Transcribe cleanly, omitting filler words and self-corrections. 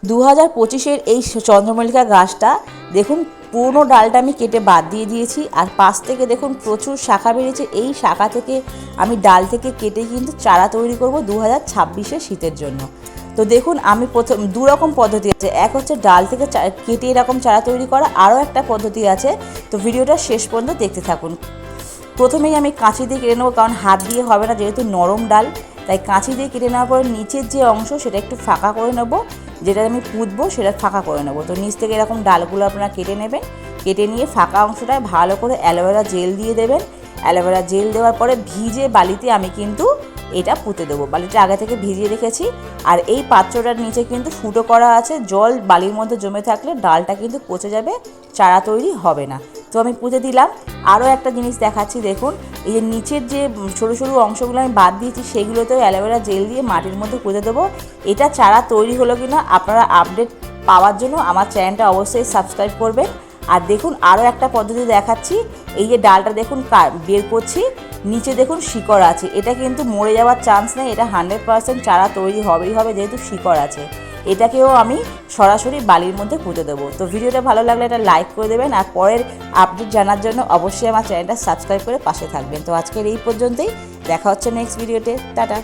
2025-এর এই চন্দ্রমল্লিকা গাছটা দেখুন, পুরনো ডালটা আমি কেটে বাদ দিয়ে দিয়েছি, আর পাশ থেকে দেখুন প্রচুর শাখা বেরিয়েছে। এই শাখা থেকে আমি ডাল থেকে কেটে কিন্তু চারা তৈরি করব 2026-এর শীতের জন্য। তো দেখুন, আমি প্রথম দু রকম পদ্ধতি আছে। এক হচ্ছে ডাল থেকে কেটে এরকম চারা তৈরি করা, আরও একটা পদ্ধতি আছে। তো ভিডিওটা শেষ পর্যন্ত দেখতে থাকুন। প্রথমেই আমি কাঁচি দিয়ে কেটে নেবো, কারণ হাত দিয়ে হবে না, যেহেতু নরম ডাল। তাই কাঁচি দিয়ে কেটে নেওয়ার পরে নিচের যে অংশ সেটা একটু ফাঁকা করে নেবো, যেটা আমি পুঁতবো সেটা ফাঁকা করে নেবো। তো নিচ থেকে এরকম ডালগুলো আপনারা কেটে নেবেন। কেটে নিয়ে ফাঁকা অংশটায় ভালো করে অ্যালোভেরা জেল দিয়ে দেবেন। অ্যালোভেরা জেল দেওয়ার পরে ভিজে বালিতে আমি কিন্তু এটা পুঁতে দেবো। বালিটা আগে থেকে ভিজিয়ে রেখেছি। আর এই পাত্রটার নিচে কিন্তু ফুটো করা আছে, জল বালির মধ্যে জমে থাকলে ডালটা কিন্তু পচে যাবে, চারা তৈরি হবে না। তো আমি পুঁতে দিলাম। আরও একটা জিনিস দেখাচ্ছি, দেখুন এই যে নিচের যে সরু সরু অংশগুলো আমি বাদ দিয়েছি, সেগুলোতেও অ্যালোভেরা জেল দিয়ে মাটির মধ্যে পুঁতে দেবো। এটা চারা তৈরি হলো কিনা আপনারা আপডেট পাওয়ার জন্য আমার চ্যানেলটা অবশ্যই সাবস্ক্রাইব করবেন। আর দেখুন, আরও একটা পদ্ধতি দেখাচ্ছি। এই যে ডালটা দেখুন বের করছি, নিচে দেখুন শিকড় আছে। এটা কিন্তু মরে যাওয়ার চান্স নেই, এটা 100% চারা তৈরি হবেই হবে, যেহেতু শিকড় আছে। এটাকেও আমি সরাসরি বালির মধ্যে পুঁতে দেবো। তো ভিডিওটা ভালো লাগলে এটা লাইক করে দেবেন, আর পরের আপডেট জানার জন্য অবশ্যই আমার চ্যানেলটা সাবস্ক্রাইব করে পাশে থাকবেন। তো আজকের এই পর্যন্তই, দেখা হচ্ছে নেক্সট ভিডিওতে। টাটা।